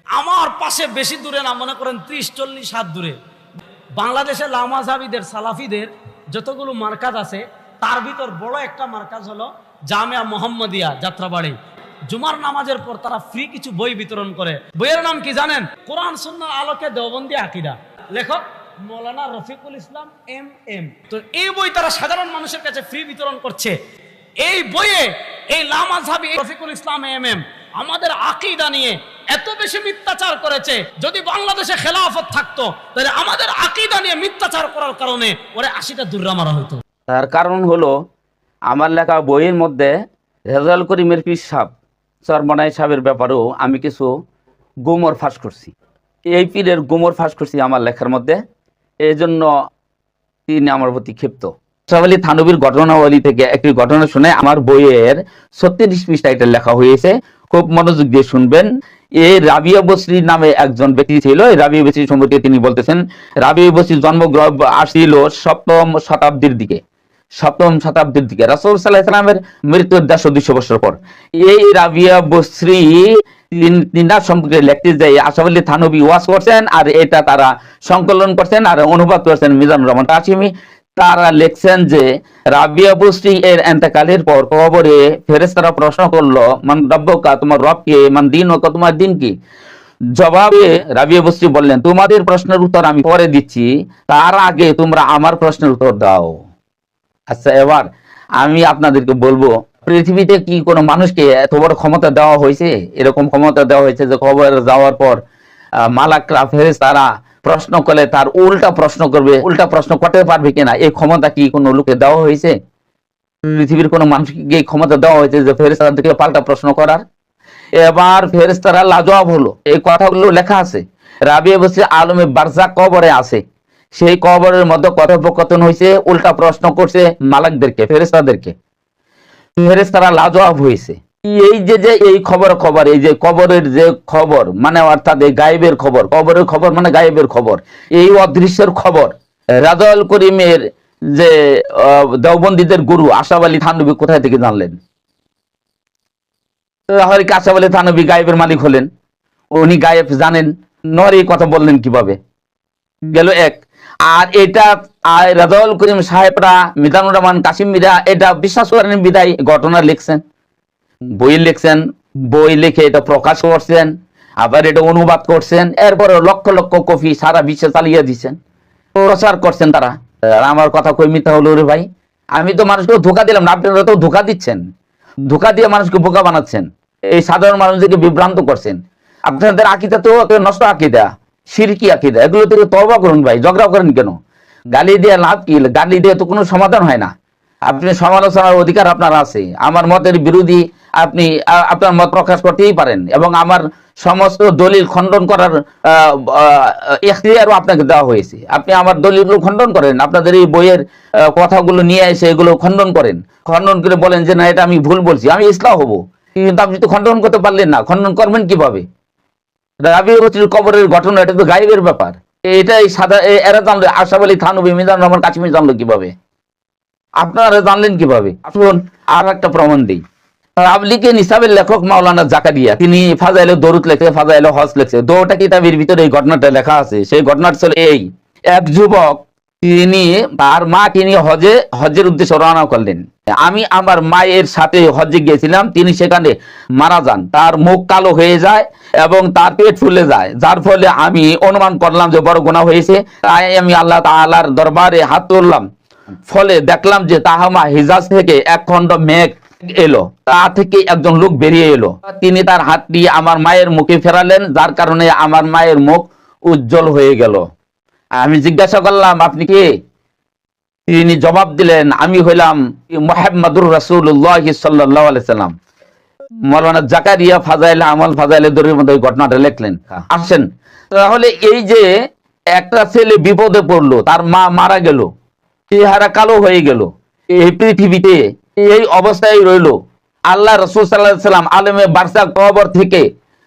আমার পাশে বেশি দূরে না, মনে করেন 30-40 হাত দূরে বাংলাদেশের লামাজাবিদের সালাফিদের যতগুলো মার্কাজ আছে তার ভিতর বড় একটা মার্কাজ হলো জামিয়া মোহাম্মদিয়া যাত্রাবাড়ি। জুমার নামাজের পর তারা ফ্রি কিছু বই বিতরণ করে। বইয়ের নাম কি জানেন? কোরআন সুন্নাহর আলোকে দেওবন্দি আকীদা, লেখক মৌলানা রফিকুল ইসলাম MM। তো এই বই তারা সাধারণ মানুষের কাছে ফ্রি বিতরণ করছে। এই বইয়ে এই লামাযহাবী রফিকুল ইসলাম MM আমাদের আকীদা নিয়ে এত বেশি মিথ্যাচার করেছে, যদি বাংলাদেশে খেলাফত থাকতো তাহলে আমাদের আকীদা নিয়ে মিথ্যাচার করার কারণে ওরে 80টা দুর্রা মারা হতো। তার কারণ হলো আমার লেখা বইয়ের মধ্যে রেজাউল করিমের পীর সাহেব চরমনাই সাহেবের ব্যাপারেও আমি কিছু গুমর ফাঁস করছি। এই পীরের গুমর ফাঁস করছি আমার লেখার মধ্যে, এই জন্য তিনি আমার প্রতি ক্ষিপ্ত। আশরাফ আলী থানভীর ঘটনাবলী থেকে একটি ঘটনা শুনে আমার বইয়ের 36 পৃষ্ঠা এটা লেখা হয়েছে, খুব মনোযোগ দিয়ে শুনবেন। এই রাবিয়া বসরি নামে একজন ব্যক্তি ছিল। এই রাবিয়া বসরি সম্পর্কে তিনি বলতেছেন, রাবিয়া বসরির জন্মগ্রহণ আসছিল 7ম শতাব্দীর দিকে। 7ম শতাব্দীর দিকে রাসূল সাল্লাল্লাহু আলাইহি ওয়াসাল্লামের মৃত্যুর 150-200 বছর পর এই রাবিয়া বসরি তিনার সম্পর্কে লিখতে যাই আশরাফ আলী থানভী ওয়াজ করছেন, আর এটা তারা সংকলন করছেন আর অনুবাদ করছেন মিজানুর রহমান কাশিমি। তারা লিখছেন যে রাবিয়া বসরি এর ইন্তেকালের পর কবরে ফেরেশতারা প্রশ্ন করলো, মান রব্বুকা, তোমার রব কে, মান দীনুকা, তোমার দিন কি? জবাবে রাবিয়া বসরি বললেন, তোমাদের প্রশ্নের উত্তর আমি পরে দিচ্ছি, তার আগে তোমরা আমার প্রশ্নের উত্তর দাও। আচ্ছা, এবার আমি আপনাদেরকে বলবো, পৃথিবীতে কি কোনো মানুষকে এত বড় ক্ষমতা দেওয়া হয়েছে? এরকম ক্ষমতা দেওয়া হয়েছে যে কবরে যাওয়ার পর মালাকরা ফেরেশতারা প্রশ্ন করলে তার উল্টা প্রশ্ন করবে, উল্টা প্রশ্ন করতে পারবে কিনা, এই ক্ষমতা কি কোনো লোকে দেওয়া হয়েছে? পৃথিবীর কোনো মানুষকে এই ক্ষমতা দেওয়া হয়েছে যে ফেরেশতাদেরকে পাল্টা প্রশ্ন করার? এবার ফেরেশতারা লাজবাব হলো। এই কথাগুলো লেখা আছে। রাবিয়া বসরি আলমে বারজাক কবরে আছে, সেই কবরের মধ্যে কথোপকথন হয়েছে, উল্টা প্রশ্ন করছে মালাকদেরকে, ফেরেশতাদেরকে। ফেরেশতারা লাজবাব হয়েছে। এই যে এই খবর এই যে কবরের যে খবর, মানে অর্থাৎ এই গায়েবের খবর, কবরের খবর মানে গায়েবের খবর, এই অদৃশ্যের খবর রেজাউল করিমের যে দেওবন্দীদের গুরু আশরাফ আলী থানভী কোথায় থেকে জানলেন? তাহলে কি আশরাফ আলী থানভী গায়েবের মালিক হলেন? উনি গায়েব জানেন? নর এই কথা বললেন কিভাবে? গেল এক। আর এটা রেজাউল করিম সাহেবরা, মিজানুর রহমান কাশিমিরা এটা বিশ্বাস করেন বিদায় ঘটনা লিখছেন, বই লিখছেন, বই লিখে এটা প্রকাশ করছেন, আবার এটা অনুবাদ করছেন, এরপরে লক্ষ লক্ষ কপি সারা বিশ্বে চালিয়ে দিচ্ছেন, প্রচার করছেন তারা। আর আমার কথা কই মিথ্যা হলো রে ভাই? আমি তো মানুষকে ধোকা দিলাম না, আপনারা তো ধোকা দিচ্ছেন, ধোকা দিয়ে মানুষকে বোকা বানাচ্ছেন, এই সাধারণ মানুষদেরকে বিভ্রান্ত করছেন। আপনাদের আকীদা তো নষ্ট আকীদা, শিরকি আকীদা, এগুলো থেকে তওবা করুন ভাই। ঝগড়া করেন কেন? গালি দিয়ে লাভ কি? গালি দিয়ে তো কোনো সমাধান হয় না। আপনি সমালোচনার অধিকার আপনার আছে, আমার মতের বিরোধী আপনি আপনার মত প্রকাশ করতেই পারেন, এবং আমার সমস্ত দলিল খণ্ডন করার ইখতিয়ারও আপনাকে দেওয়া হয়েছে। আপনি আমার দলিলগুলো খণ্ডন করেন, আপনাদের এই বইয়ের কথাগুলো নিয়ে এসে এগুলো খণ্ডন করেন, খণ্ডন করে বলেন যে না এটা আমি ভুল বলছি, আমি ইসলাম হব। কিন্তু আপনি তো খণ্ডন করতে পারলেন না, খণ্ডন করবেন কিভাবে? রাবিয়া বসরির কবরের ঘটনা, এটা তো গায়েবের ব্যাপার। এটাই সাদা এরা জানলো, আশরাফ আলী থানভী, মিজানুর রহমান কাশিমি জানলো কিভাবে? আপনারা জানলেন কিভাবে? আসুন আর একটা প্রমাণ দিই। তাবলীগে নিসাবের লেখক মাওলানা জাকারিয়া, তিনি ফাজাইলে দরুদ লেখছে, ফাজাইলে হজ লেখছে, দুটো কিতাবের ভিতরে এই ঘটনাটা লেখা আছে। সেই ঘটনাটা ছিল এই, এক যুবক তিনি তার মা তিনি হজের উদ্দেশ্যে রওনা করলেন। আমি আমার মায়ের সাথে হজে গিয়েছিলাম, তিনি সেখানে মারা যান, তার মুখ কালো হয়ে যায় এবং তার পেট ফুলে যায়, যার ফলে আমি অনুমান করলাম যে বড় গুনাহ হয়েছে। তাই আমি আল্লাহ তাআলার দরবারে হাত তুললাম, ফলে দেখলাম যে তাহামা হিজাজ থেকে এক খণ্ড মেঘ এলো, তা থেকে একজন লোক বেরিয়ে এলো, তিনি তার হাত দিয়ে আমার মায়ের মুখে ফেরালেন, যার কারণে আমার মায়ের মুখ উজ্জ্বল হয়ে গেল। আমি জিজ্ঞাসা করলাম আপনি কে? তিনি জবাব দিলেন আমি হইলাম মুহাম্মাদুর রাসূলুল্লাহ সাল্লাল্লাহু আলাইহি সাল্লাম। মাওলানা জাকারিয়া ফাজাইলে আমল ফাজাইলে দরের মধ্যে ওই ঘটনাটা লিখলেন। আসেন, তাহলে এই যে একটা ছেলে বিপদে পড়লো, তার মা মারা গেল, চেহারা কালো হয়ে গেল, এই পৃথিবীতে এই অবস্থায় রইলো, আল্লাহ রাসূল সাল্লাল্লাহু আলাইহি সাল্লাম আলেমে বারজাক কবর থেকে,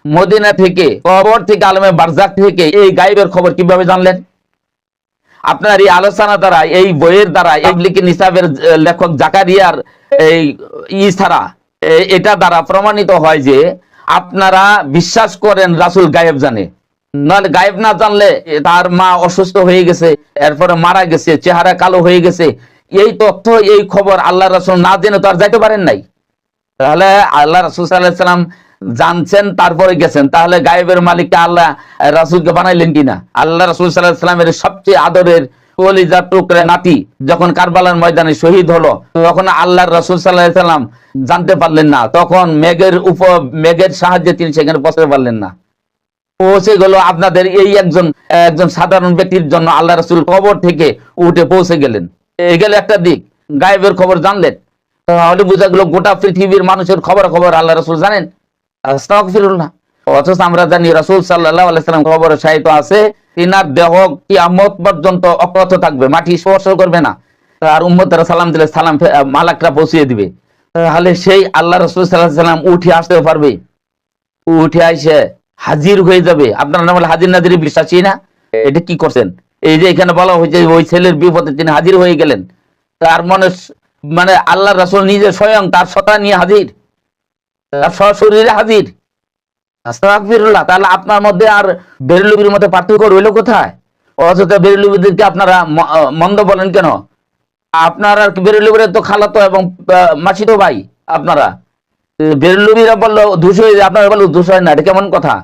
মদিনা থেকে, কবর থেকে আলেমে বারজাক থেকে এই গায়েবের খবর কিভাবে জানলেন? আপনার এই আলোচনা দ্বারা, এই বইয়ের দ্বারা, তাবলীগে নিসাবের লেখক জাকারিয়ার এই ছাড়া এটা দ্বারা প্রমাণিত হয় যে আপনারা বিশ্বাস করেন রাসূল গায়েব জানে, নাহলে গায়েব না জানলে তার মা অসুস্থ হয়ে গেছে, এরপরে মারা গেছে, চেহারা কালো হয়ে গেছে, এই তথ্য এই খবর আল্লাহ রাসূল না জেনে তো আর যাইতে পারেন নাই। তাহলে আল্লাহ রাসূল সাল্লাল্লাহু আলাইহি ওয়াসাল্লাম জানছেন তারপরে গেছেন, তাহলে গায়েবের মালিককে আল্লাহ রাসূলকে বানাইলেন কিনা? আল্লাহ রাসূল সাল্লাল্লাহু আলাইহি ওয়াসাল্লামের সবচেয়ে আদরের কলিজার টুকরা নাতি যখন কারবালার ময়দানে শহীদ হলো, তখন আল্লাহর রাসূল সাল্লাল্লাহু আলাইহি ওয়াসাল্লাম জানতে পারলেন না, তখন মেঘের সাহায্যে তিনি সেখানে পৌঁছতে পারলেন না। পৌঁছে গেল আপনাদের এই একজন একজন সাধারণ ব্যক্তির জন্য আল্লাহ রাসূল কবর থেকে উঠে পৌঁছে গেলেন। এই গেল একটা দিক, গায়েবের খবর জানলেন। তাহলে বোঝা গেল গোটা পৃথিবীর মানুষের খবর আল্লাহ রাসূল জানেন। আস্তাগফিরুল্লাহ। অথচ আমরা জানি রাসূল সাল্লাল্লাহু আলাইহি ওয়াসাল্লাম খবরে সাহিত্য আছে, তিনার দেহ কিয়ামত পর্যন্ত অক্ষত থাকবে, মাটি স্পর্শ করবে না, আর উম্মতেরা সালাম দিলে সালাম মালাকরা পৌঁছিয়ে দিবে। তাহলে সেই আল্লাহ রাসূল সাল্লাল্লাহু আলাইহি ওয়াসাল্লাম উঠে আসতে পারবে, উঠে আইসে হাজির হয়ে যাবে। আপনারা না বলে হাজির নাজির বিশ্বাসী না? এটা কি করছেন? এই যে এখানে বলা হয়েছে ওই ছেলের বিপদে তিনি হাজির হয়ে গেলেন, তার মানে আল্লাহ রাসূল নিজে স্বয়ং তার সত্তা নিয়ে হাজির, তার সশরীরে হাজির। আস্তাগফিরুল্লাহ। তাহলে আপনার মধ্যে আর বেরেলবির মধ্যে পার্থক্য রইল কোথায়? অথচ বেরেলবিদেরকে আপনারা মন্দ বলেন কেন? আপনার আর বেরেলবিরা তো খালাতো এবং মাসিতো ভাই। আপনারা বেরেলবিরা বললো ধূস হয়ে যায়, আপনারা বললো ধূস হয় না, এটা কেমন কথা?